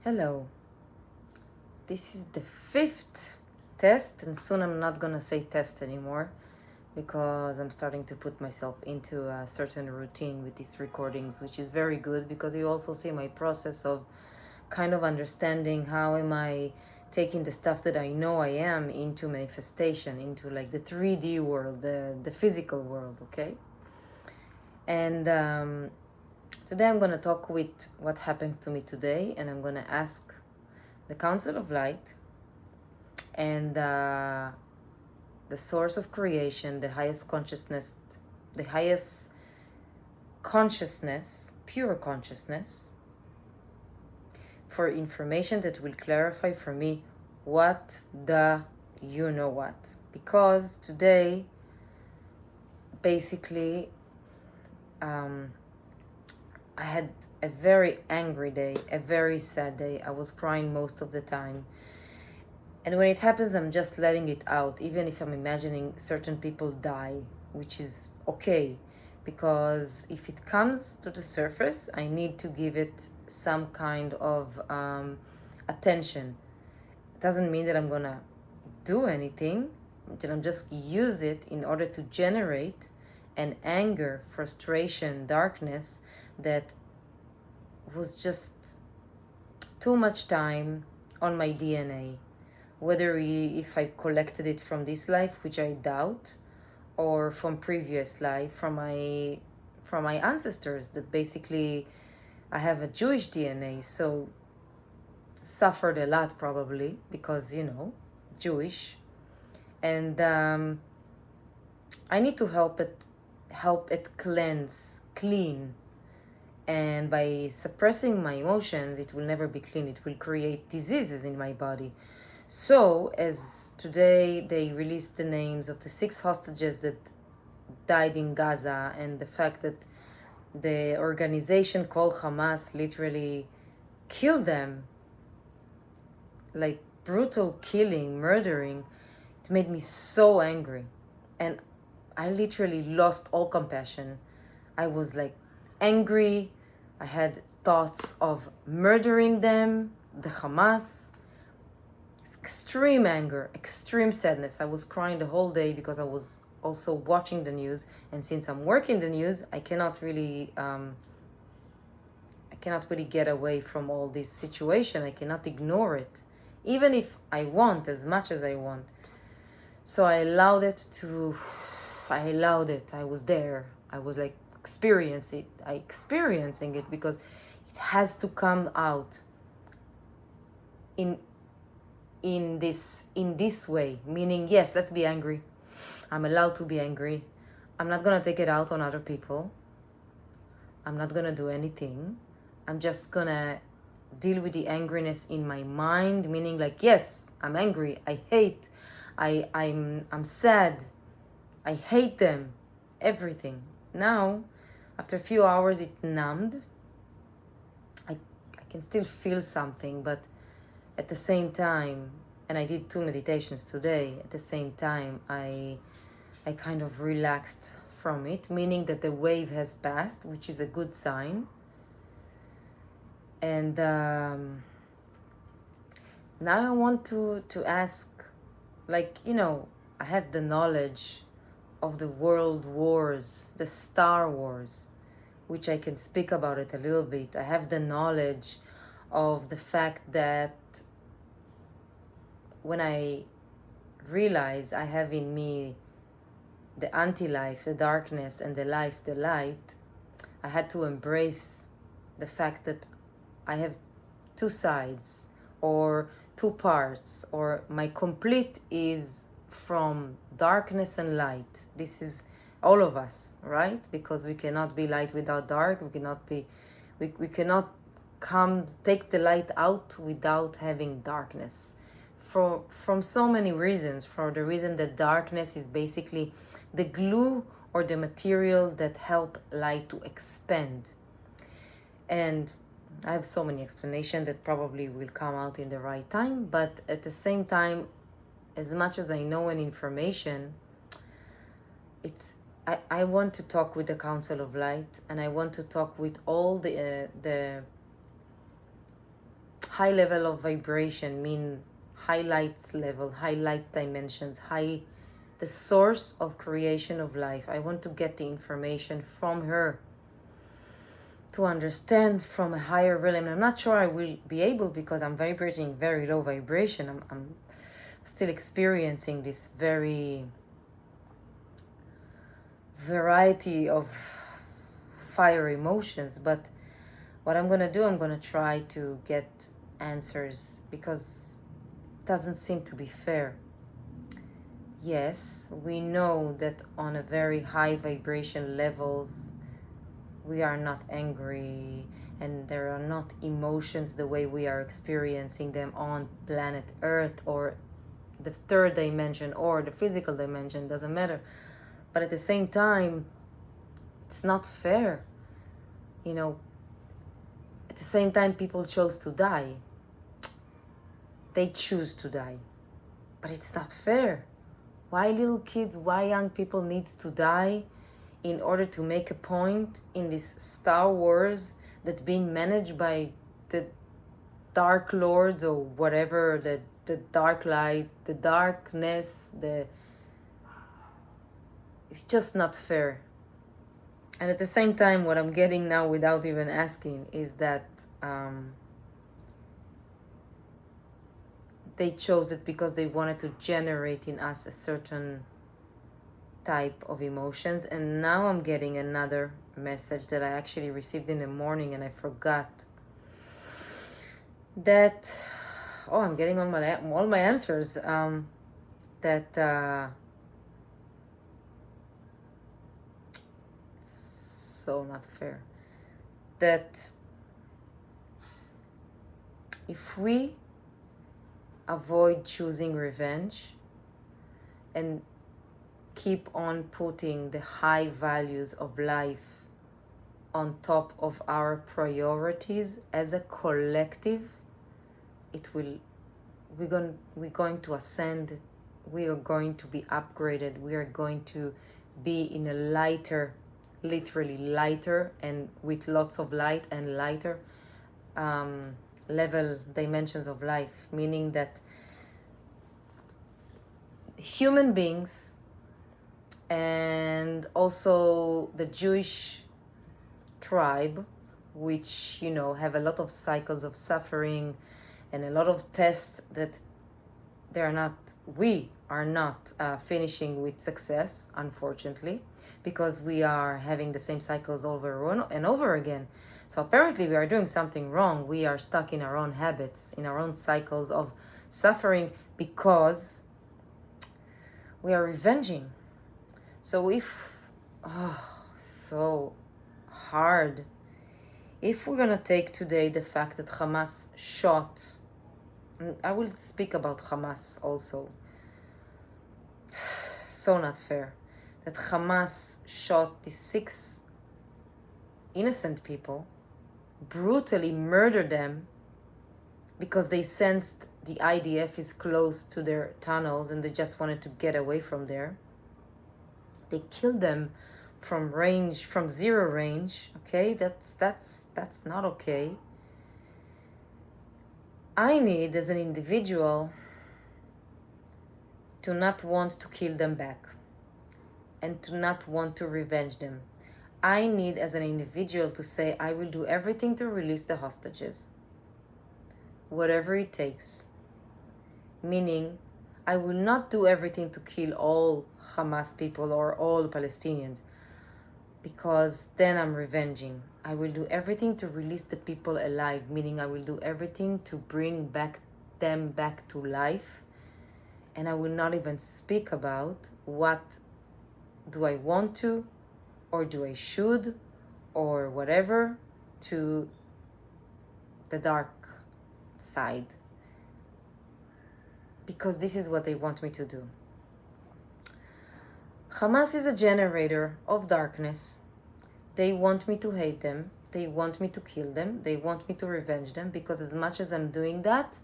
Hello, this is the 5th test, and soon I'm not gonna say test anymore because I'm starting to put myself into a certain routine with these recordings, which is very good because you also see my process of kind of understanding how am I taking the stuff that I know I am into manifestation, into like the 3D world, the physical world, okay? And today I'm gonna talk with what happens to me today, and I'm gonna ask the Council of Light and the source of creation, the highest consciousness, pure consciousness, for information that will clarify for me what the you know what. Because today, basically, I had a very angry day, a very sad day. I was crying most of the time. And when it happens, I'm just letting it out, even if I'm imagining certain people die, which is okay. Because if it comes to the surface, I need to give it some kind of attention. It doesn't mean that I'm gonna do anything, that I'm just use it in order to generate an anger, frustration, darkness that was just too much time on my DNA. Whether if I collected it from this life, which I doubt, or from previous life, from my ancestors, that basically I have a Jewish DNA, so suffered a lot probably because Jewish, and I need to help it clean. And by suppressing my emotions, it will never be clean. It will create diseases in my body. So, as today they released the names of the 6 hostages that died in Gaza, and the fact that the organization called Hamas literally killed them, like brutal killing, murdering, it made me so angry. And I literally lost all compassion. I was like angry. I had thoughts of murdering them, the Hamas. Extreme anger, extreme sadness. I was crying the whole day because I was also watching the news, and since I'm working the news, I cannot really get away from all this situation. I cannot ignore it, even if I want, as much as I want. So I allowed it. I was there. I was like experiencing it because it has to come out in this way, meaning, yes, let's be angry. I'm allowed to be angry. I'm not gonna take it out on other people. I'm not gonna do anything. I'm just gonna deal with the angriness in my mind, meaning like, yes, I'm angry, I hate, I'm sad, I hate them, everything. Now, after a few hours, it numbed. I can still feel something, but at the same time, and I did 2 meditations today, at the same time, I kind of relaxed from it, meaning that the wave has passed, which is a good sign. And now I want to ask, like, I have the knowledge of the world wars, the Star Wars, which I can speak about it a little bit. I have the knowledge of the fact that when I realize I have in me the anti-life, the darkness, and the life, the light, I had to embrace the fact that I have 2 sides or 2 parts, or my complete is from darkness and light. This is all of us, right? Because we cannot be light without dark. We cannot take the light out without having darkness. From so many reasons. For the reason that darkness is basically the glue or the material that help light to expand. And I have so many explanations that probably will come out in the right time, but at the same time, as much as I know an information, I want to talk with the Council of Light, and I want to talk with all the high level of vibration, mean highlights level, highlight dimensions, the source of creation of life. I want to get the information from her to understand from a higher realm. I'm not sure I will be able, because I'm vibrating very low vibration. I'm still experiencing this very variety of fire emotions. But what I'm gonna do, I'm gonna try to get answers, because it doesn't seem to be fair. Yes, we know that on a very high vibration levels, we are not angry, and there are not emotions the way we are experiencing them on planet Earth, or the third dimension, or the physical dimension, doesn't matter. But at the same time, it's not fair. You know, at the same time, people chose to die. They choose to die. But it's not fair. Why little kids, why young people needs to die in order to make a point in this Star Wars that being managed by the Dark Lords, or whatever, the dark light, the darkness, it's just not fair. And at the same time, what I'm getting now without even asking is that they chose it because they wanted to generate in us a certain type of emotions. And now I'm getting another message that I actually received in the morning, and I forgot that, I'm getting all my answers, that so not fair, that if we avoid choosing revenge and keep on putting the high values of life on top of our priorities as a collective, we're going to ascend, we are going to be upgraded, we are going to be in a lighter, literally lighter, and with lots of light and lighter level dimensions of life, meaning that human beings, and also the Jewish tribe, which, have a lot of cycles of suffering and a lot of tests that we are not finishing with success, unfortunately, because we are having the same cycles over and over again. So apparently we are doing something wrong. We are stuck in our own habits, in our own cycles of suffering, because we are revenging. So so hard. If we're gonna take today the fact that Hamas shot, I will speak about Hamas also, so not fair, that Hamas shot these 6 innocent people, brutally murdered them because they sensed the IDF is close to their tunnels and they just wanted to get away from there. They killed them from zero range. Okay, that's not okay. I need, as an individual, to not want to kill them back and to not want to revenge them. I need, as an individual, to say, I will do everything to release the hostages, whatever it takes. Meaning, I will not do everything to kill all Hamas people or all Palestinians, because then I'm revenging. I will do everything to release the people alive, meaning I will do everything to bring them back to life. And I will not even speak about what do I want to, or do I should, or whatever, to the dark side. Because this is what they want me to do. Hamas is a generator of darkness. They want me to hate them. They want me to kill them. They want me to revenge them, because as much as I'm doing that,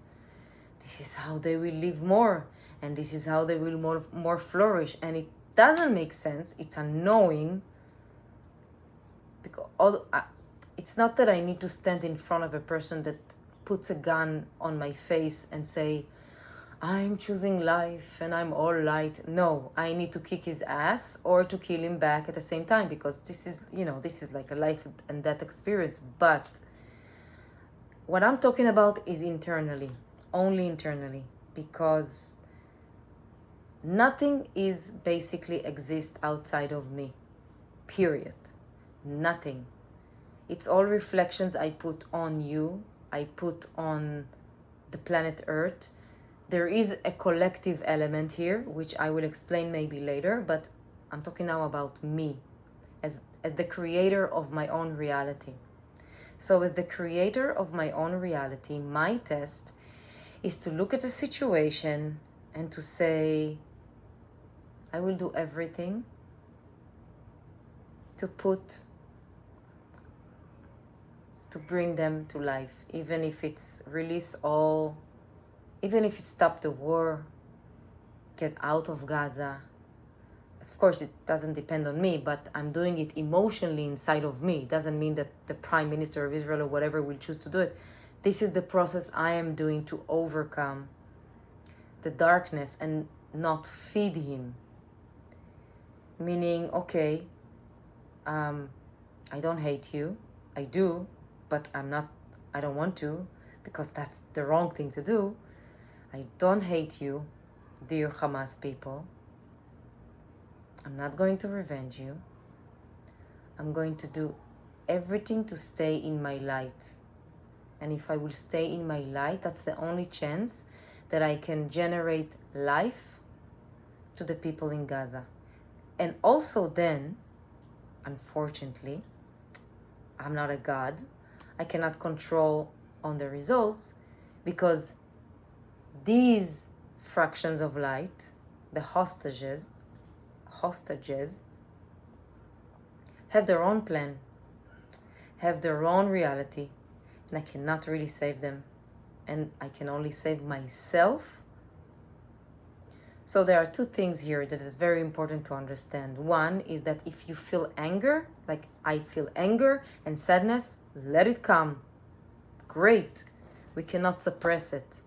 this is how they will live more, and this is how they will more flourish. And it doesn't make sense. It's annoying, because it's not that I need to stand in front of a person that puts a gun on my face and say, I'm choosing life and I'm all light. No, I need to kick his ass or to kill him back at the same time, because this is, this is like a life and death experience. But what I'm talking about is internally, only internally, because nothing is basically exist outside of me, period. Nothing. It's all reflections I put on you, I put on the planet Earth. There is a collective element here, which I will explain maybe later, but I'm talking now about me as the creator of my own reality. So as the creator of my own reality, my test is to look at the situation and to say, I will do everything to bring them to life, even if it's even if it stop the war, get out of Gaza. Of course, it doesn't depend on me, but I'm doing it emotionally inside of me. It doesn't mean that the Prime Minister of Israel or whatever will choose to do it. This is the process I am doing to overcome the darkness and not feed him. Meaning, okay, I don't hate you. I do, but I don't want to, because that's the wrong thing to do. I don't hate you, dear Hamas people. I'm not going to revenge you. I'm going to do everything to stay in my light. And if I will stay in my light, that's the only chance that I can generate life to the people in Gaza. And also then, unfortunately, I'm not a God. I cannot control on the results, because these fractions of light, the hostages, have their own plan, have their own reality, and I cannot really save them. And I can only save myself. So there are two things here that is very important to understand. One is that if you feel anger, like I feel anger and sadness, let it come. Great. We cannot suppress it.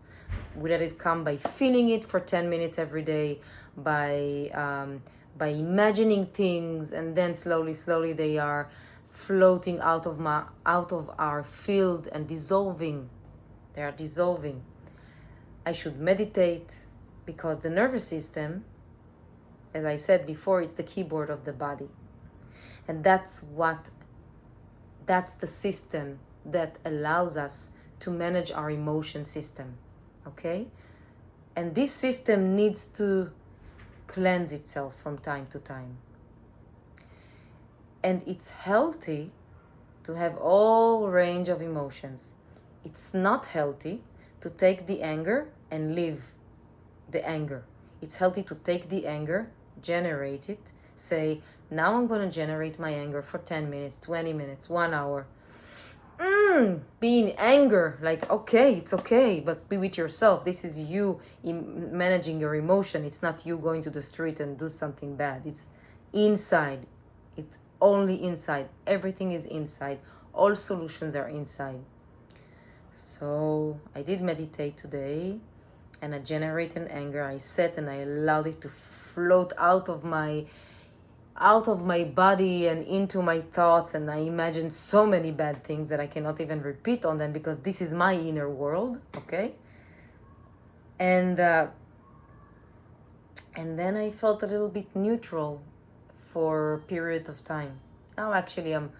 We let it come by feeling it for 10 minutes every day, by imagining things, and then slowly they are floating out of our field and dissolving. They are dissolving. I should meditate, because the nervous system, as I said before, is the keyboard of the body. And that's the system that allows us to manage our emotion system. Okay? And this system needs to cleanse itself from time to time. And it's healthy to have all range of emotions. It's not healthy to take the anger and leave the anger. It's healthy to take the anger, generate it, say, now I'm going to generate my anger for 10 minutes, 20 minutes, 1 hour. Be in anger, like, okay, it's okay, but be with yourself. This is you managing your emotion. It's not you going to the street and do something bad. It's inside. It's only inside. Everything is inside. All solutions are inside. So I did meditate today, and I generated anger. I sat and I allowed it to float out of my body and into my thoughts, and I imagined so many bad things that I cannot even repeat on them, because this is my inner world, okay? And then I felt a little bit neutral for a period of time. Now actually I'm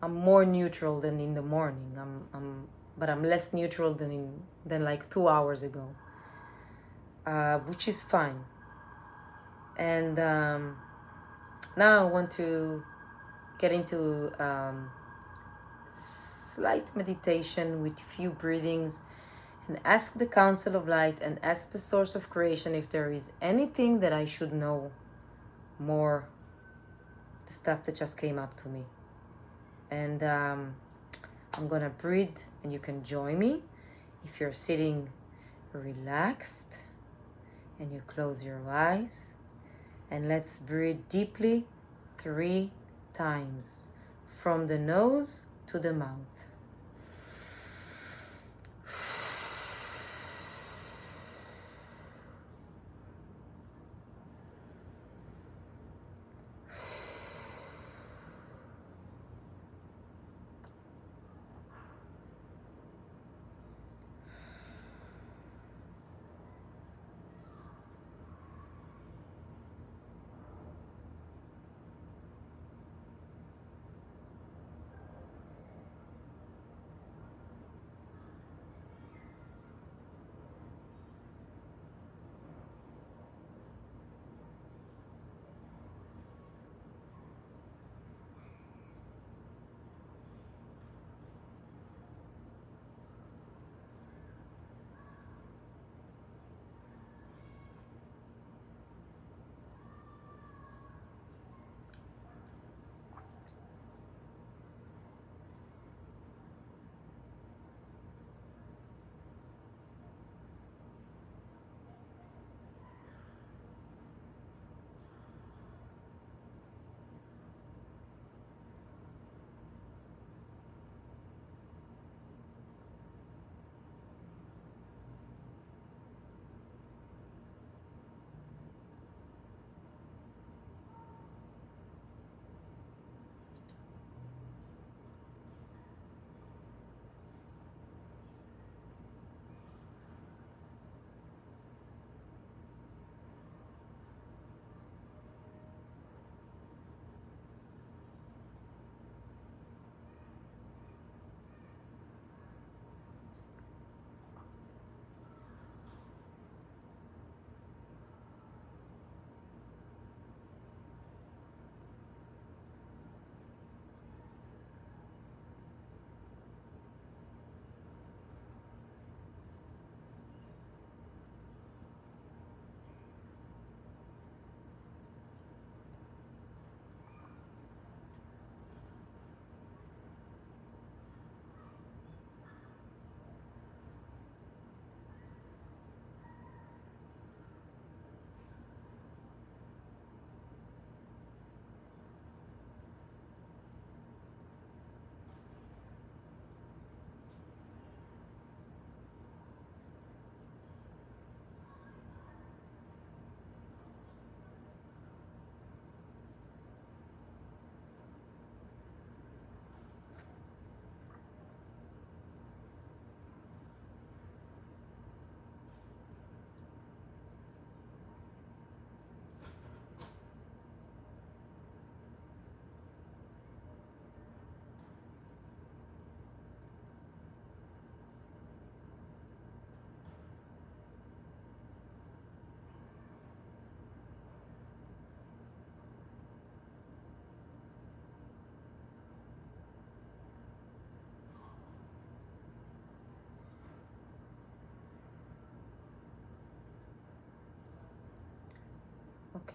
more neutral than in the morning. But I'm less neutral than like 2 hours ago, which is fine. And now I want to get into slight meditation with few breathings, and ask the Council of Light and ask the Source of Creation if there is anything that I should know more, the stuff that just came up to me. And I'm gonna breathe, and you can join me if you're sitting relaxed and you close your eyes. And let's breathe deeply 3 times, from the nose to the mouth.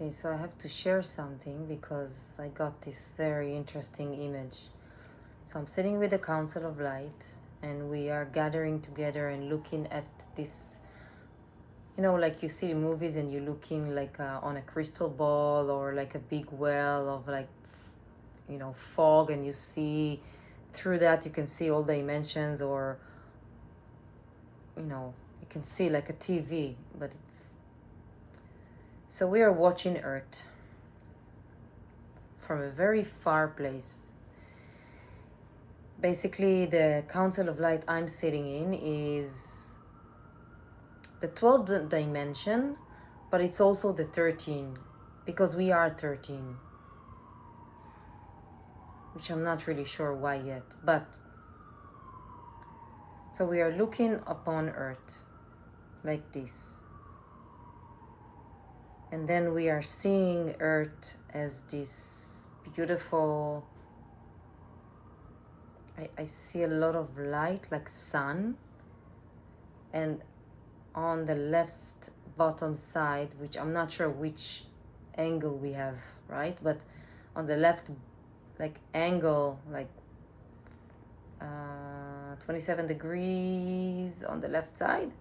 Okay, so I have to share something because I got this very interesting image. So I'm sitting with the Council of Light and we are gathering together and looking at this, like you see in movies and you're looking like on a crystal ball or like a big well of like, fog, and you see through that you can see all dimensions, or, you can see like a TV, but it's... So we are watching Earth from a very far place. Basically, the Council of Light I'm sitting in is the 12th dimension, but it's also the 13, because we are 13, which I'm not really sure why yet. But so we are looking upon Earth like this, and then we are seeing Earth as this beautiful... I see a lot of light, like sun, and on the left bottom side, which I'm not sure which angle we have, right? But on the left, like angle, like 27 degrees on the left side,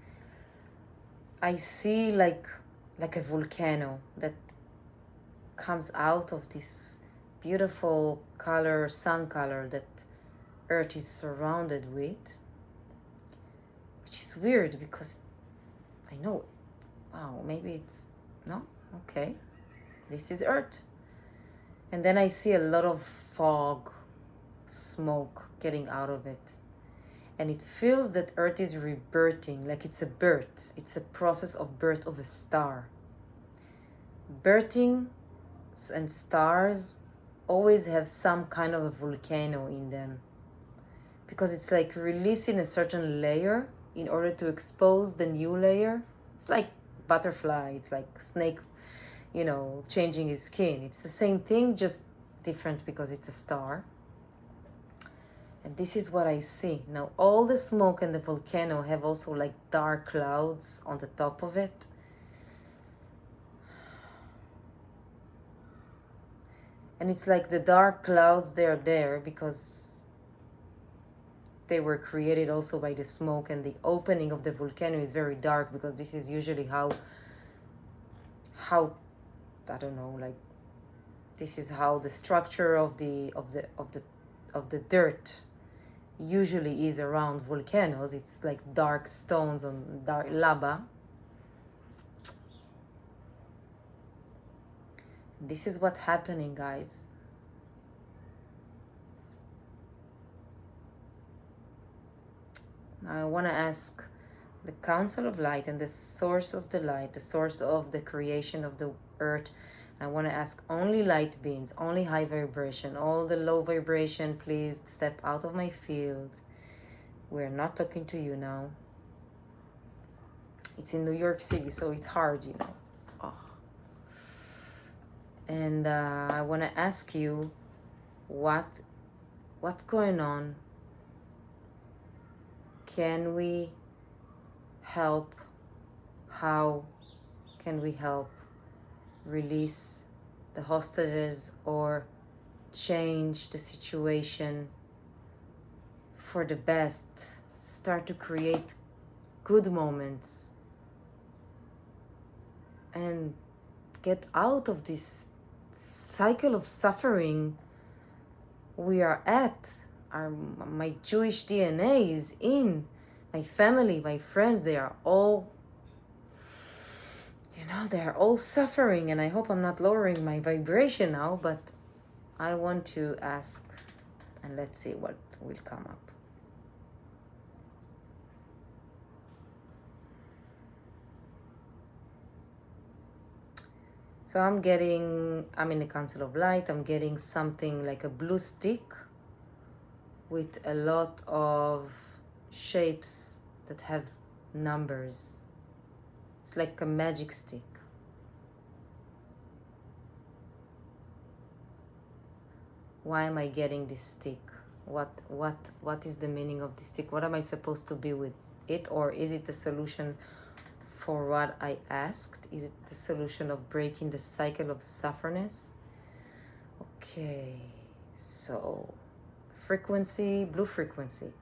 I see like a volcano that comes out of this beautiful color, sun color that Earth is surrounded with, which is weird because I know, wow, maybe it's... No? Okay. This is Earth. And then I see a lot of fog, smoke getting out of it. And it feels that Earth is rebirthing, like it's a birth. It's a process of birth of a star. Birthing and stars always have some kind of a volcano in them, because it's like releasing a certain layer in order to expose the new layer. It's like butterfly, it's like snake, changing his skin. It's the same thing, just different because it's a star. And this is what I see. Now, all the smoke and the volcano have also like dark clouds on the top of it. And it's like the dark clouds, they're there because they were created also by the smoke, and the opening of the volcano is very dark because this is usually how I don't know, like this is how the structure of the dirt usually is around volcanoes. It's like dark stones on dark lava. This is what's happening, guys. Now I want to ask the Council of Light and the source of the light, the source of the creation of the Earth. I want to ask only light beings, only high vibration. All the low vibration, please step out of my field. We're not talking to you now. It's in New York City, so it's hard, Oh. And I want to ask you, what's going on? Can we help? How can we help release the hostages or change the situation for the best? Start to create good moments and get out of this cycle of suffering we are at. My Jewish DNA is in my family, my friends. They are all, they're all suffering, and I hope I'm not lowering my vibration now, but I want to ask, and let's see what will come up. So I'm in the Council of Light, I'm getting something like a blue stick with a lot of shapes that have numbers. It's like a magic stick. Why am I getting this stick? What is the meaning of this stick? What am I supposed to be with it? Or is it a solution for what I asked? Is it the solution of breaking the cycle of sufferness? Okay, so frequency, blue frequency.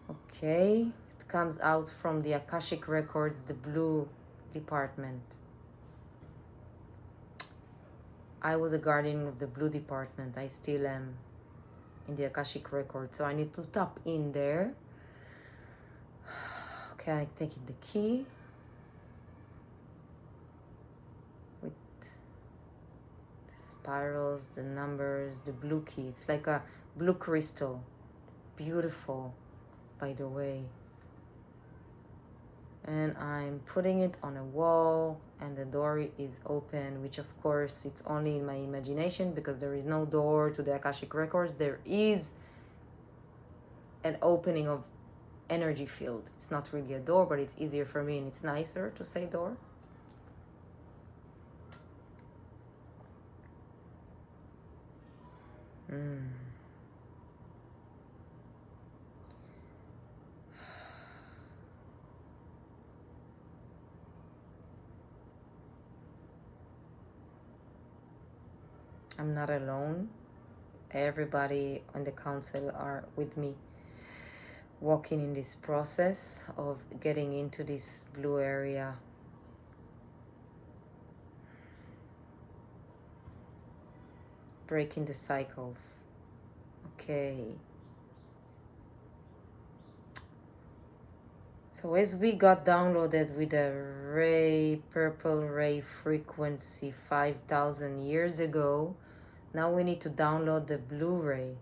Okay, it comes out from the Akashic Records, the blue department. I was a guardian of the blue department. I still am in the Akashic Record. So I need to tap in there. Okay, I take the key with the spirals, the numbers, the blue key. It's like a blue crystal. Beautiful, by the way. And I'm putting it on a wall, and the door is open, which of course it's only in my imagination because there is no door to the Akashic Records. There is an opening of energy field. It's not really a door, but it's easier for me and it's nicer to say door. I'm not alone. Everybody on the council are with me, walking in this process of getting into this blue area. Breaking the cycles. Okay. So as we got downloaded with a ray, purple ray frequency 5,000 years ago, now we need to download the blue ray.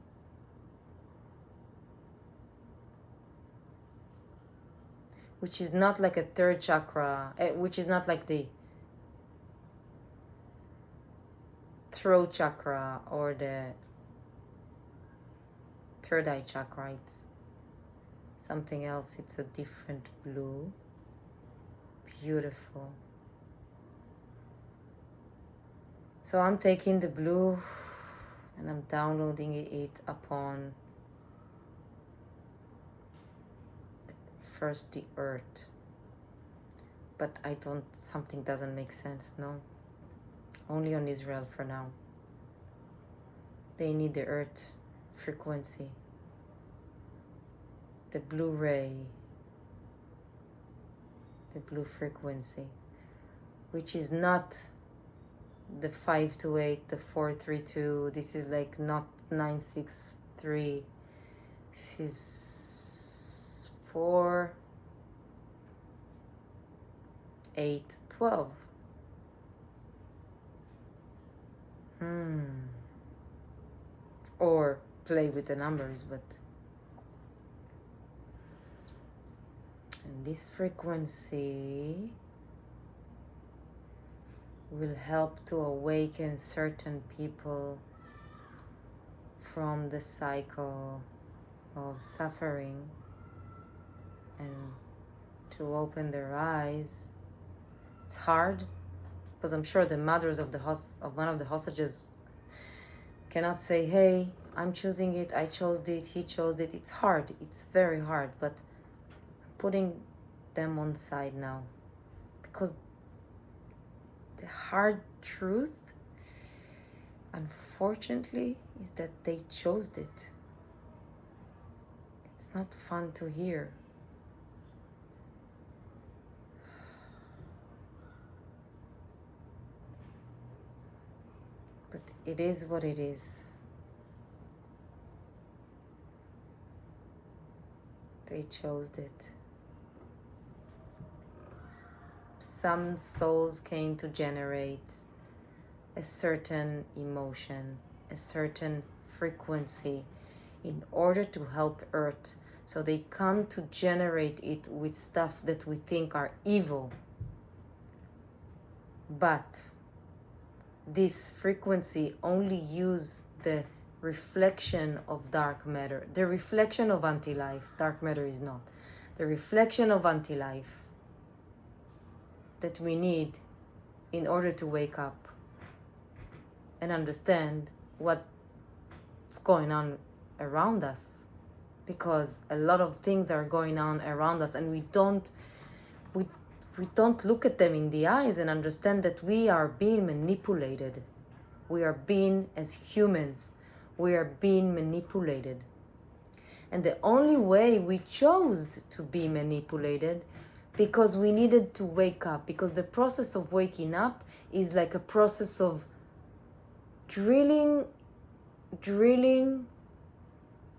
Which is not like a third chakra, which is not like the throat chakra or the third eye chakra. It's something else. It's a different blue. Beautiful. So I'm taking the blue and I'm downloading it upon first the earth. But something doesn't make sense, no. Only on Israel for now. They need the earth frequency. The blue ray. The blue frequency. Which is not the 528, the 432. This is like not 963. This is 4, 8, 12. Or play with the numbers, but and this frequency will help to awaken certain people from the cycle of suffering and to open their eyes. It's hard because I'm sure the mothers of one of the hostages cannot say, hey, I'm choosing it, I chose it, he chose it. It's hard, it's very hard, but I'm putting them on side now because the hard truth, unfortunately, is that they chose it. It's not fun to hear. But it is what it is. They chose it. Some souls came to generate a certain emotion, a certain frequency in order to help Earth. So they come to generate it with stuff that we think are evil. But this frequency only use the reflection of dark matter, the reflection of anti-life. Dark matter is not. The reflection of anti-life that we need in order to wake up and understand what's going on around us, because a lot of things are going on around us and we we don't look at them in the eyes and understand that we are being manipulated. We are being, as humans, we are being manipulated. And the only way we chose to be manipulated, because we needed to wake up, because the process of waking up is like a process of drilling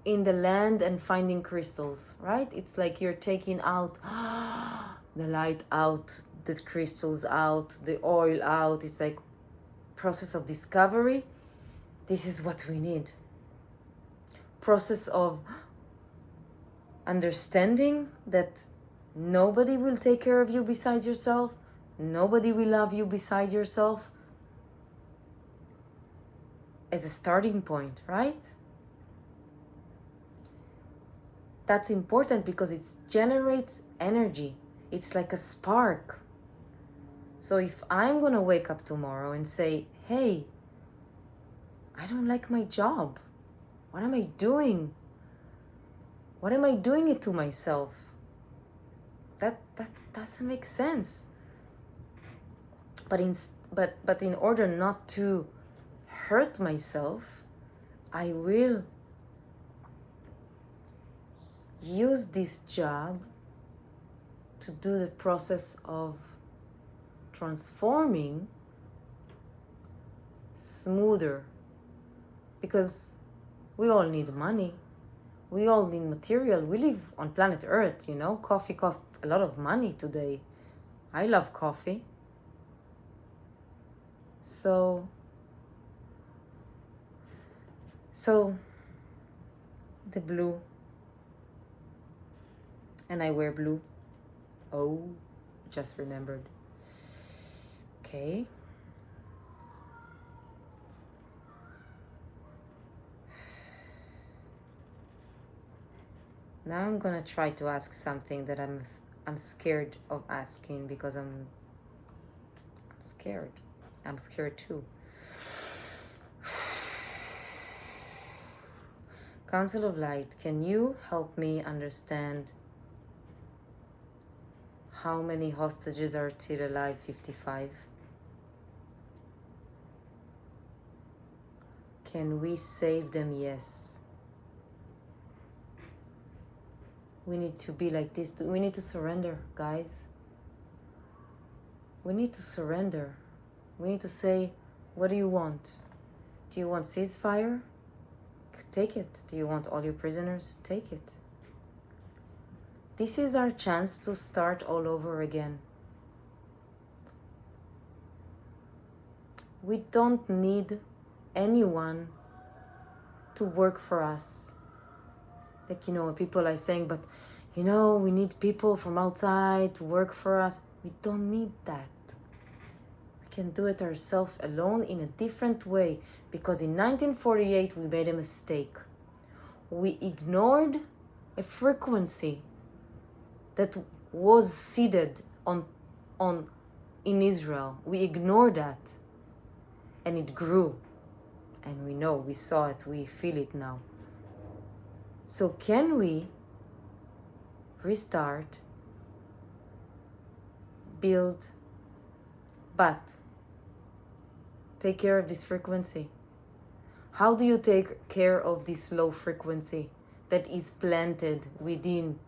in the land and finding crystals, right? It's like you're taking out the light out, the crystals out, the oil out. It's like process of discovery. This is what we need. Process of understanding that nobody will take care of you besides yourself. Nobody will love you besides yourself. As a starting point, right? That's important because it generates energy. It's like a spark. So if I'm gonna wake up tomorrow and say, hey, I don't like my job. What am I doing? What am I doing it to myself? That doesn't make sense. But in order not to hurt myself, I will use this job to do the process of transforming smoother, because we all need money, we all need material. We live on planet Earth, you know. Coffee costs a lot of money today. I love coffee. So the blue, and I wear blue. Oh, just remembered. Okay. Now I'm gonna try to ask something that I'm scared of asking, because I'm scared. I'm scared too. Council of Light, can you help me understand how many hostages are still alive? 55. Can we save them? Yes. We need to be like this. We need to surrender, guys. We need to surrender. We need to say, what do you want? Do you want ceasefire? Take it. Do you want all your prisoners? Take it. This is our chance to start all over again. We don't need anyone to work for us. Like, you know, people are saying, but, you know, we need people from outside to work for us. We don't need that. We can do it ourselves alone in a different way. Because in 1948, we made a mistake. We ignored a frequency that was seeded in Israel. We ignored that. And it grew. And we know, we saw it, we feel it now. So can we restart, build, but take care of this frequency? How do you take care of this low frequency that is planted within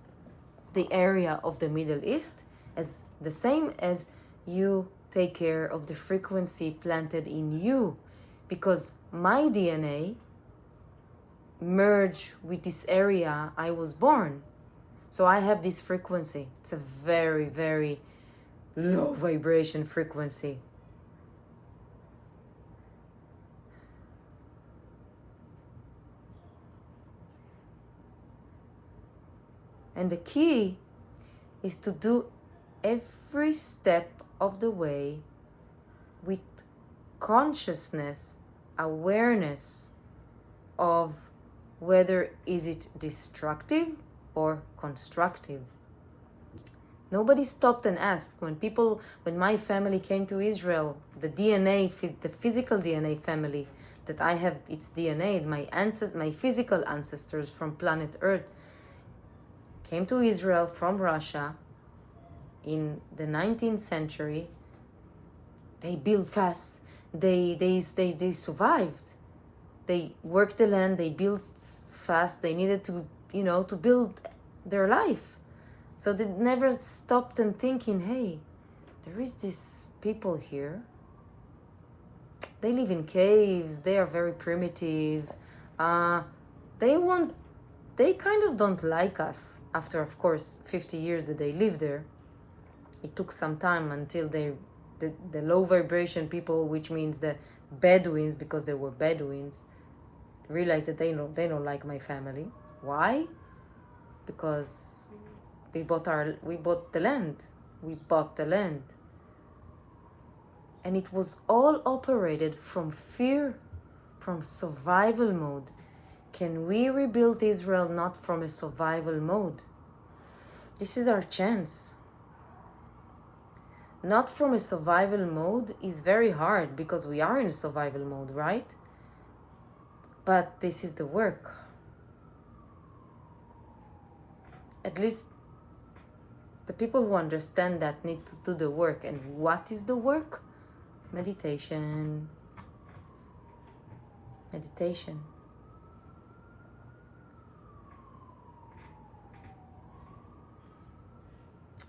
the area of the Middle East, as the same as you take care of the frequency planted in you? Because my DNA merged with this area I was born. So I have this frequency. It's a very, very low vibration frequency. And the key is to do every step of the way with consciousness, awareness of whether is it destructive or constructive. Nobody stopped and asked. When my family came to Israel, the DNA, the physical DNA family that I have, its DNA, my physical ancestors from planet Earth, came to Israel from Russia. in the 19th century, they built fast. They survived. They worked the land, they built fast, they needed to, to build their life. So they never stopped and thinking, hey, there is this people here. They live in caves, they are very primitive. They kind of don't like us after, of course, 50 years that they live there. It took some time until the low vibration people, which means the Bedouins, because they were Bedouins, realized that they don't like my family. Why? Because we bought the land. We bought the land. And it was all operated from fear, from survival mode. Can we rebuild Israel not from a survival mode? This is our chance. Not from a survival mode is very hard because we are in a survival mode, right? But this is the work. At least the people who understand that need to do the work. And what is the work? Meditation. Meditation.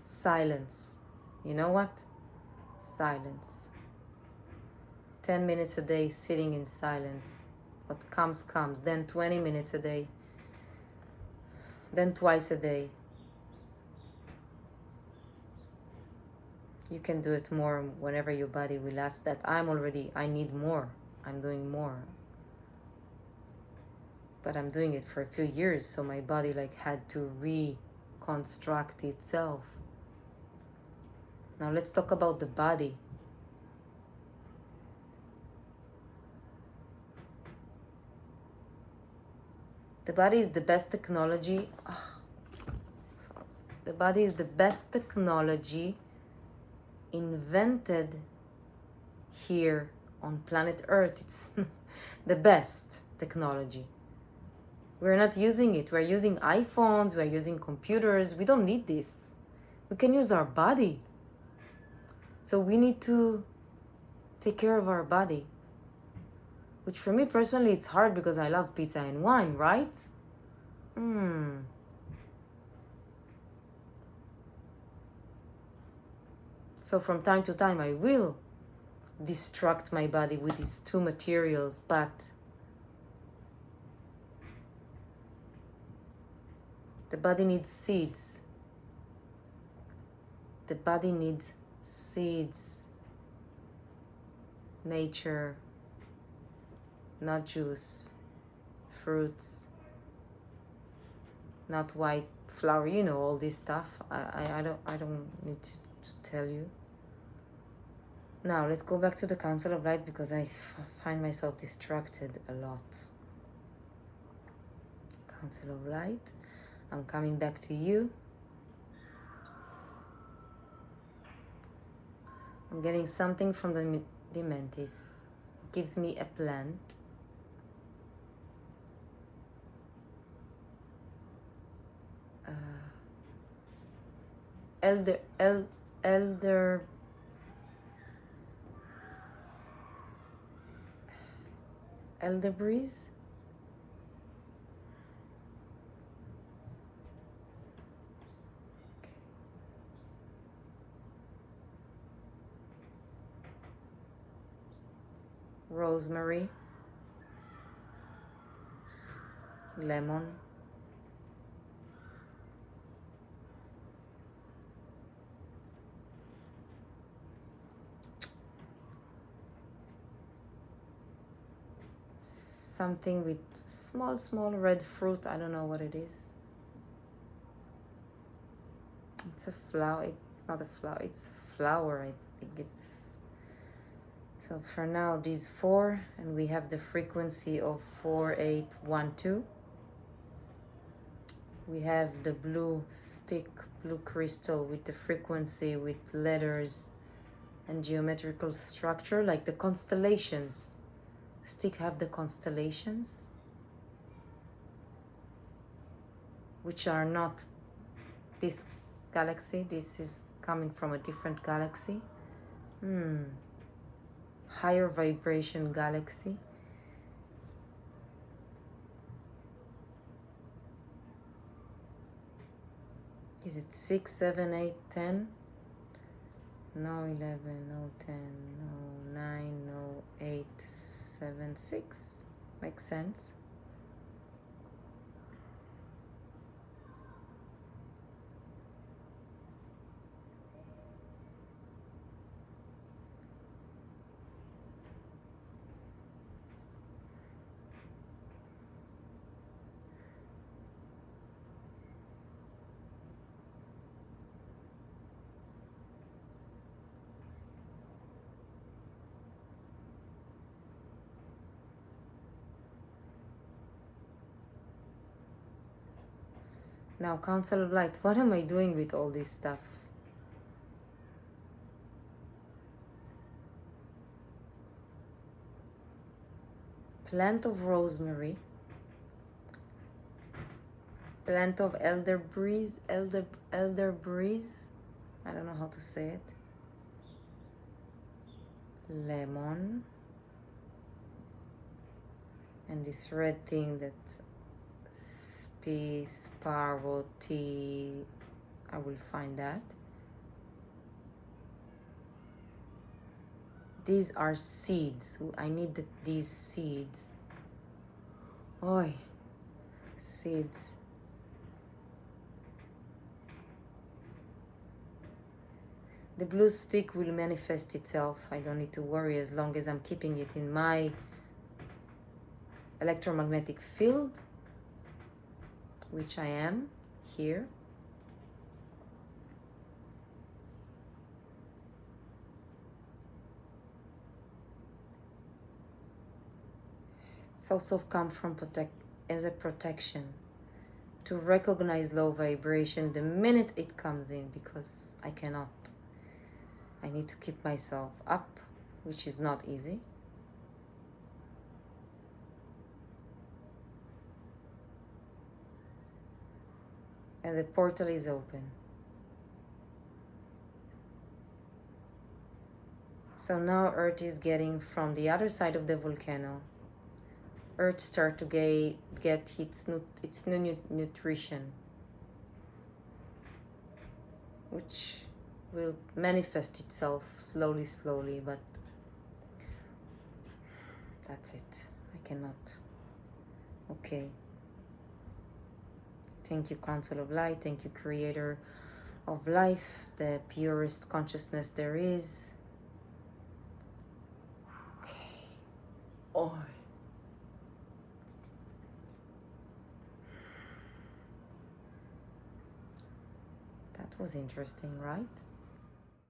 Silence. You know what? Silence. 10 minutes a day sitting in silence. What comes, comes. Then 20 minutes a day. Then twice a day. You can do it more whenever your body will ask that. I need more. I'm doing more. But I'm doing it for a few years, so my body had to reconstruct itself. Now let's talk about the body. The body is the best technology. The body is the best technology invented here on planet Earth. It's the best technology. We're not using it. We're using iPhones, we're using computers. We don't need this. We can use our body. So we need to take care of our body. Which for me personally, it's hard because I love pizza and wine, right? So from time to time, I will destruct my body with these two materials, but the body needs seeds. The body needs seeds. Nature. Not juice, fruits, not white flour, all this stuff. I don't need to tell you. Now let's go back to the Council of Light because I find myself distracted a lot. Council of Light, I'm coming back to you. I'm getting something from the Mantis. It gives me a plant. Elder breeze. Rosemary, lemon, something with small red fruit. I don't know what it is. It's a flower. It's not a flower. It's a flower. I think it's... So for now, these 4, and we have the frequency of 4812. We have the blue stick, blue crystal with the frequency with letters and geometrical structure, like the constellations. Stick have the constellations, which are not this galaxy. This is coming from a different galaxy. Higher vibration galaxy. Is it 6, 7, 8, 10? No 11, no 10, no 9, no 8, 7, 6. Makes sense. Now, Council of Light, what am I doing with all this stuff? Plant of rosemary. Plant of elder breeze. Elder breeze. I don't know how to say it. Lemon. And this red thing that sparrow tea, I will find that. These are seeds. I need these seeds. Oi, seeds. The blue stick will manifest itself. I don't need to worry as long as I'm keeping it in my electromagnetic field, which I am here. It's also come from as a protection to recognize low vibration the minute it comes in, because I cannot. I need to keep myself up, which is not easy. And the portal is open. So now Earth is getting from the other side of the volcano. Earth start to get its new nutrition, which will manifest itself slowly, but that's it. I cannot. Okay. Thank you, Council of Light. Thank you, Creator of Life, the purest consciousness there is. Okay. Oh. That was interesting, right?